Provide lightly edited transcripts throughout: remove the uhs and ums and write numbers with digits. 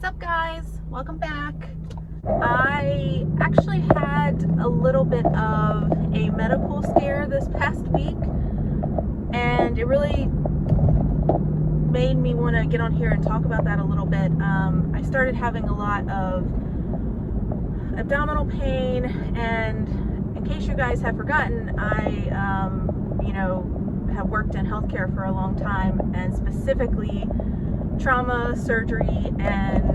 What's up, guys? Welcome back. I actually had a little bit of a medical scare this past week, and it really made me want to get on here and talk about that a little bit. I started having a lot of abdominal pain, and in case you guys have forgotten, I have worked in healthcare for a long time, and specifically trauma, surgery, and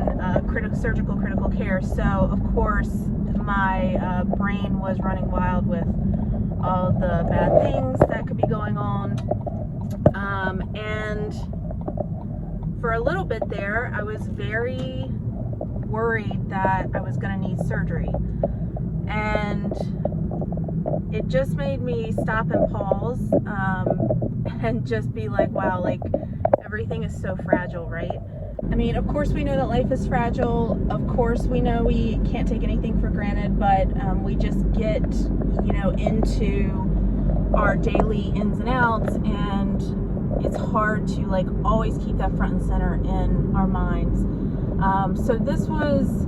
surgical critical care. So of course my brain was running wild with all the bad things that could be going on, and for a little bit there I was very worried that I was going to need surgery, and it just made me stop and pause, and just be like, wow, like everything is so fragile, right? I mean, of course we know that life is fragile. Of course we know we can't take anything for granted, but we just get, into our daily ins and outs, and it's hard to like always keep that front and center in our minds. So this was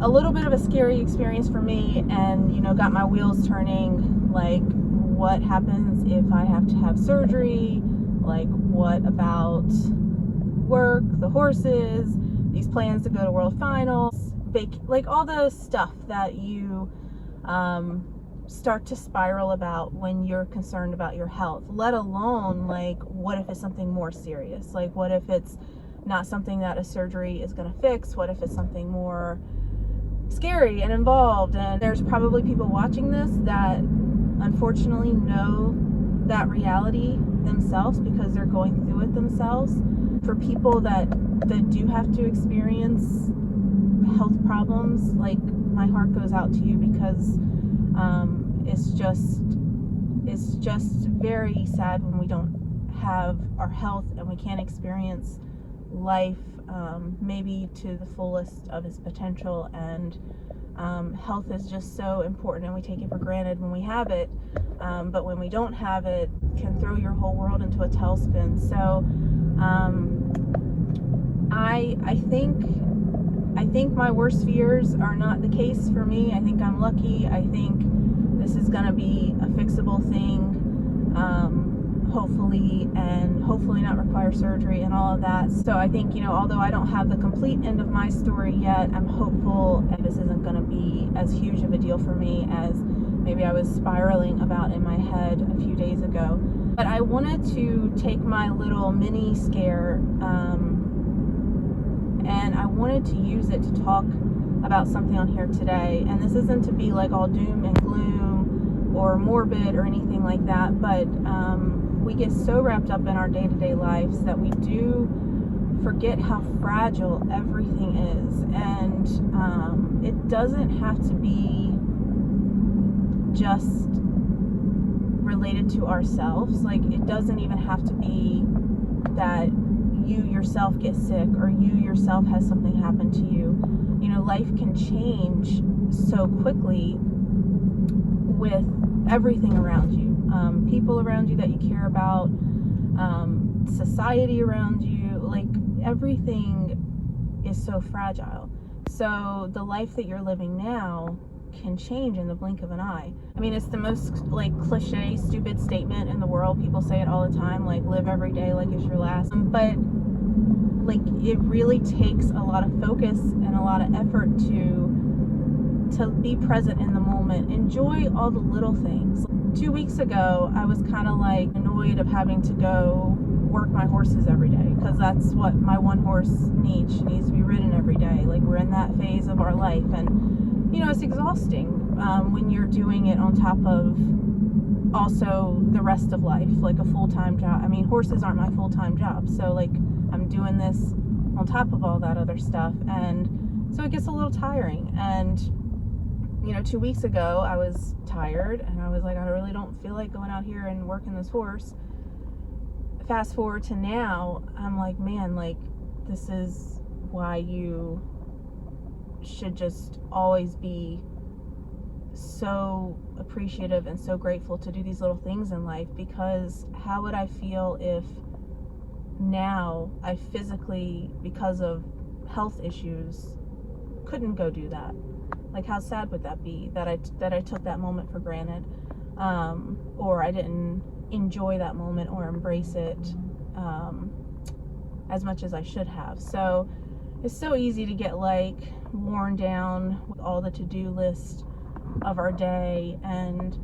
a little bit of a scary experience for me, and got my wheels turning. Like, what happens if I have to have surgery? Like, what about work, the horses, these plans to go to world finals, like all the stuff that you start to spiral about when you're concerned about your health, let alone like what if it's something more serious? Like, what if it's not something that a surgery is going to fix? What if it's something more scary and involved? And there's probably people watching this that unfortunately know that reality themselves because they're going through it themselves. For people that do have to experience health problems, like, my heart goes out to you, because it's just very sad when we don't have our health and we can't experience life maybe to the fullest of its potential. And health is just so important, and we take it for granted when we have it, but when we don't have it, it can throw your whole world into a tailspin. So I think my worst fears are not the case for me. I think I'm lucky. I think this is gonna be a fixable thing, hopefully, and hopefully not require surgery and all of that. So I think, although I don't have the complete end of my story yet, I'm hopeful that this isn't gonna be as huge of a deal for me as maybe I was spiraling about in my head a few days ago. But I wanted to take my little mini scare, and I wanted to use it to talk about something on here today. And this isn't to be like all doom and gloom or morbid or anything like that, but we get so wrapped up in our day-to-day lives that we do forget how fragile everything is. And it doesn't have to be just related to ourselves. Like, it doesn't even have to be that you yourself get sick or you yourself has something happen to you. Life can change so quickly with everything around you, people around you that you care about, society around you. Like, everything is so fragile. So the life that you're living now can change in the blink of an eye. I mean, it's the most like cliche, stupid statement in the world. People say it all the time, like, live every day like it's your last. But like, it really takes a lot of focus and a lot of effort to be present in the moment. Enjoy all the little things. 2 weeks ago, I was kind of like annoyed of having to go work my horses every day, because that's what my one horse needs. She needs to be ridden every day. Like, we're in that phase of our life, and it's exhausting when you're doing it on top of also the rest of life, like a full-time job. I mean, horses aren't my full-time job, so like, I'm doing this on top of all that other stuff, and so it gets a little tiring. And 2 weeks ago I was tired, and I was like, I really don't feel like going out here and working this horse. Fast forward to now, I'm like, man, like, this is why you should just always be so appreciative and so grateful to do these little things in life. Because how would I feel if now I physically, because of health issues couldn't go do that. Like, how sad would that be that I took that moment for granted, or I didn't enjoy that moment or embrace it as much as I should have. So it's so easy to get like worn down with all the to-do list of our day, and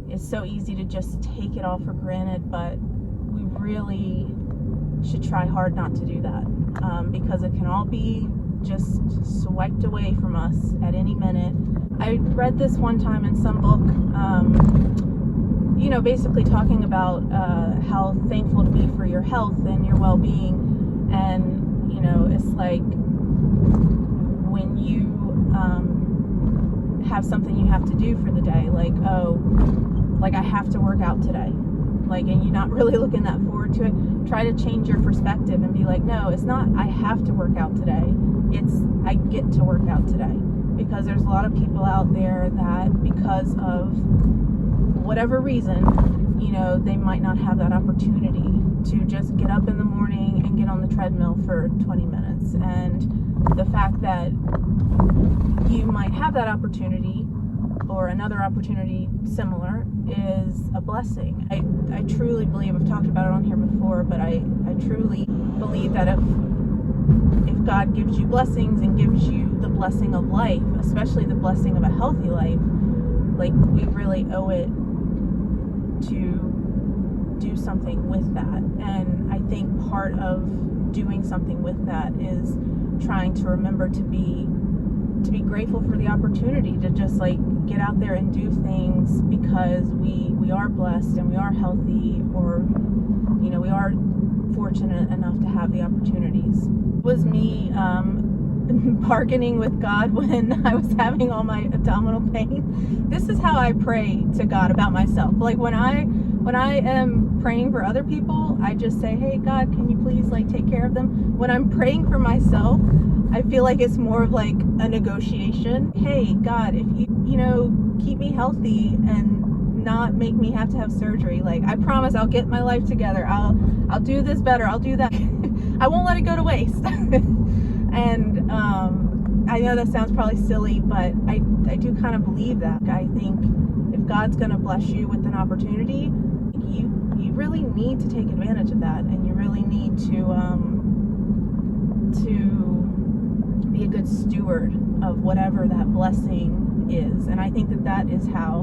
it's so easy to just take it all for granted, but we really should try hard not to do that, because it can all be just swiped away from us at any minute. I read this one time in some book, basically talking about how thankful to be for your health and your well-being. And it's like when you have something you have to do for the day, like I have to work out today, and you're not really looking that forward to it. Try to change your perspective and be like, no, it's not I have to work out today, it's I get to work out today. Because there's a lot of people out there that, because of whatever reason, they might not have that opportunity to just get up in the morning and get on the treadmill for 20 minutes. And the fact that you might have that opportunity, or another opportunity similar, is a blessing. I truly believe, I've talked about it on here before, but I truly believe that if God gives you blessings and gives you the blessing of life, especially the blessing of a healthy life, we really owe it to do something with that. And I think part of doing something with that is trying to remember to be grateful for the opportunity to just get out there and do things, because we are blessed and we are healthy, or we are fortunate enough to have the opportunities. It was me bargaining with God when I was having all my abdominal pain. This is how I pray to God about myself. When I am praying for other people, I just say, hey God, can you please take care of them? When I'm praying for myself, I feel like it's more of a negotiation. Hey God, if you keep me healthy and not make me have to have surgery, I promise I'll get my life together. I'll do this better. I'll do that. I won't let it go to waste. And I know that sounds probably silly, but I do kind of believe that. I think if God's going to bless you with an opportunity, you really need to take advantage of that, and you really need to be a good steward of whatever that blessing is. And I think that is how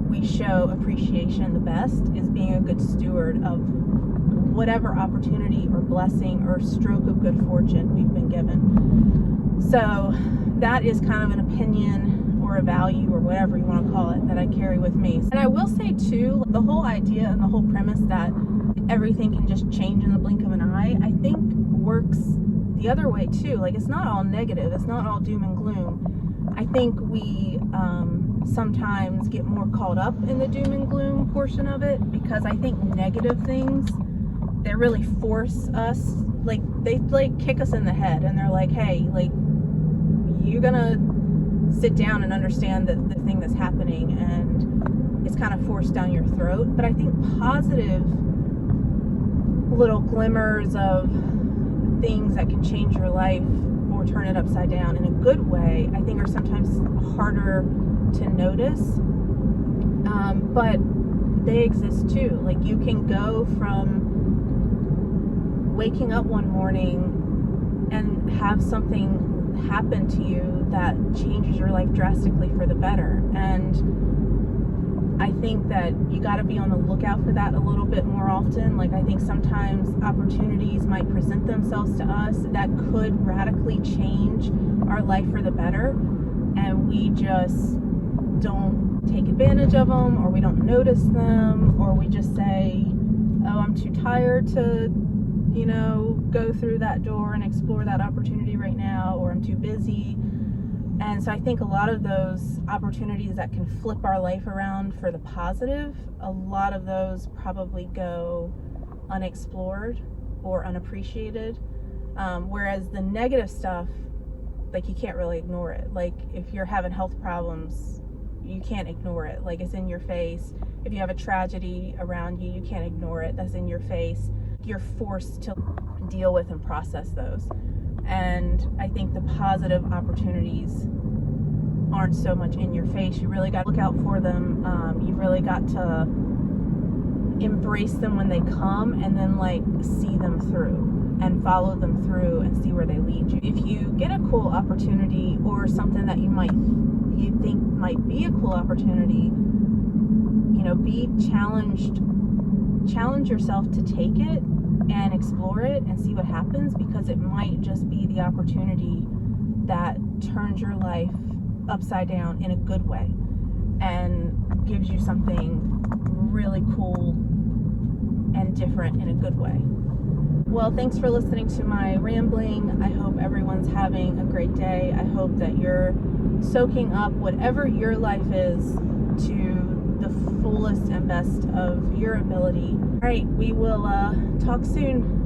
we show appreciation the best, is being a good steward of whatever opportunity or blessing or stroke of good fortune we've been given. So that is kind of an opinion or a value or whatever you want to call it that I carry with me. And I will say too, the whole idea and the whole premise that everything can just change in the blink of an eye, I think works the other way too. It's not all negative, it's not all doom and gloom. I think we sometimes get more caught up in the doom and gloom portion of it, because I think negative things, they really force us, they kick us in the head, and they're like, hey, you're gonna sit down and understand the thing that's happening, and it's kind of forced down your throat. But I think positive little glimmers of things that can change your life or turn it upside down in a good way, I think are sometimes harder to notice, but they exist too. You can go from waking up one morning and have something happen to you that changes your life drastically for the better, and I think that you got to be on the lookout for that a little bit more often. I think sometimes opportunities might present themselves to us that could radically change our life for the better, and we just don't take advantage of them, or we don't notice them, or we just say, oh, I'm too tired to go through that door and explore that opportunity right now, or I'm too busy. And so I think a lot of those opportunities that can flip our life around for the positive, a lot of those probably go unexplored or unappreciated, whereas the negative stuff, you can't really ignore it. If you're having health problems, you can't ignore it. It's in your face. If you have a tragedy around you, you can't ignore it. That's in your face. You're forced to deal with and process those. And I think the positive opportunities aren't so much in your face. You really got to look out for them. You've really got to embrace them when they come, and then like see them through and follow them through and see where they lead you. If you get a cool opportunity or something that you think might be a cool opportunity, you know, be challenge yourself to take it and explore it and see what happens, because it might just be the opportunity that turns your life upside down in a good way and gives you something really cool and different in a good way. Well, thanks for listening to my rambling. I hope everyone's having a great day. I hope that you're soaking up whatever your life is to the fullest and best of your ability. All right, we will talk soon.